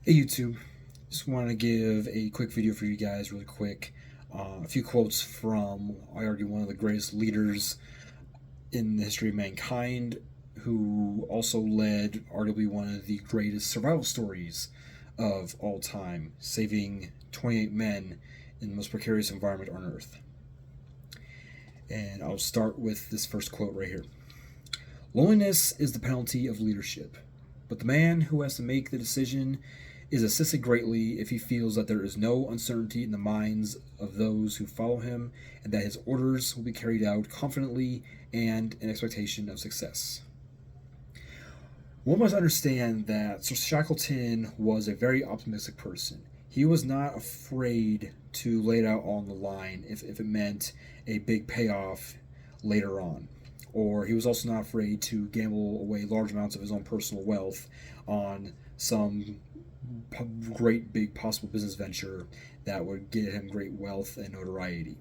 Hey YouTube, just wanted to give a quick video for you guys really quick. A few quotes from, I argue, one of the greatest leaders in the history of mankind, who also led arguably one of the greatest survival stories of all time, saving 28 men in the most precarious environment on Earth. And I'll start with this first quote right here. Loneliness is the penalty of leadership, but the man who has to make the decision is assisted greatly if he feels that there is no uncertainty in the minds of those who follow him, and that his orders will be carried out confidently and in expectation of success. One must understand that Sir Shackleton was a very optimistic person. He was not afraid to lay it out on the line if it meant a big payoff later on. Or he was also not afraid to gamble away large amounts of his own personal wealth on some great big possible business venture that would get him great wealth and notoriety.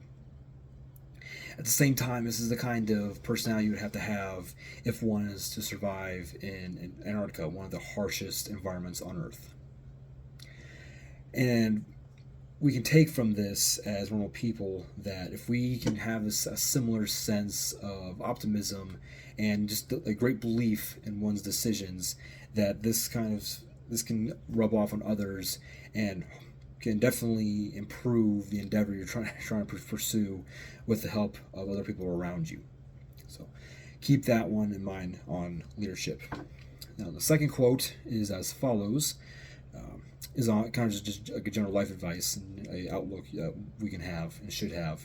At the same time, this is the kind of personality you would have to have if one is to survive in Antarctica, one of the harshest environments on Earth. And we can take from this as normal people that if we can have a similar sense of optimism and just a great belief in one's decisions, that this can rub off on others and can definitely improve the endeavor you're trying to pursue with the help of other people around you. So keep that one in mind on leadership. Now the second quote is as follows. Is on kind of just a general life advice and a outlook that we can have and should have.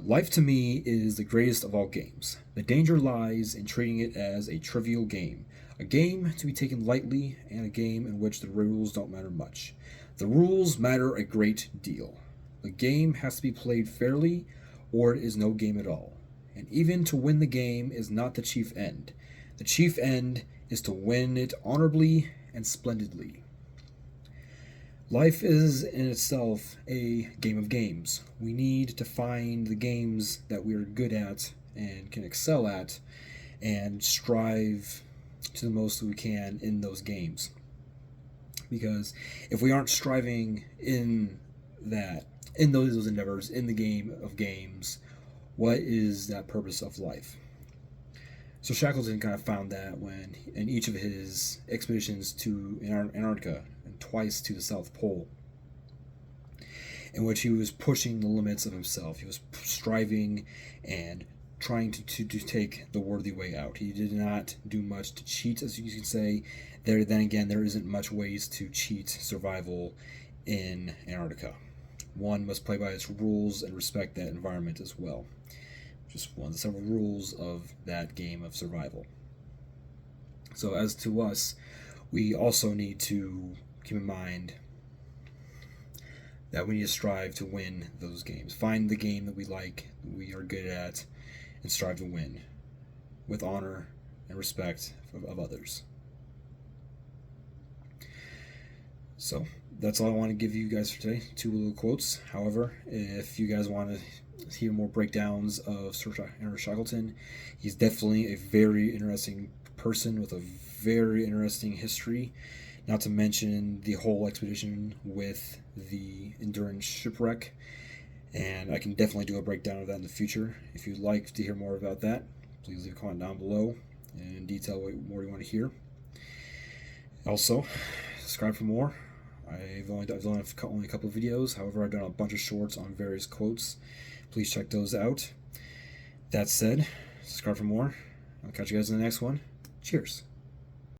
Life to me is the greatest of all games. The danger lies in treating it as a trivial game. A game to be taken lightly, and a game in which the rules don't matter much. The rules matter a great deal. The game has to be played fairly, or it is no game at all. And even to win the game is not the chief end. The chief end is to win it honorably and splendidly. Life is in itself a game of games. We need to find the games that we are good at and can excel at and strive to the most that we can in those games. Because if we aren't striving in those endeavors, in the game of games, what is that purpose of life? So Shackleton kind of found that when in each of his expeditions to Antarctica and twice to the South Pole, in which he was pushing the limits of himself. He was striving and trying to take the worthy way out. He did not do much to cheat, as you can say. Then again, there isn't much ways to cheat survival in Antarctica. One must play by its rules and respect that environment as well. Just one of the several rules of that game of survival. So as to us, we also need to keep in mind that we need to strive to win those games. Find the game that we like, that we are good at, and strive to win with honor and respect of others. So that's all I want to give you guys for today. Two little quotes. However, if you guys want to hear more breakdowns of Sir Ernest Shackleton, he's definitely a very interesting person with a very interesting history. Not to mention the whole expedition with the Endurance shipwreck. And I can definitely do a breakdown of that in the future. If you'd like to hear more about that, please leave a comment down below and detail what more you want to hear. Also, subscribe for more. I've only done a couple of videos. However, I've done a bunch of shorts on various quotes. Please check those out. That said, subscribe for more. I'll catch you guys in the next one. Cheers.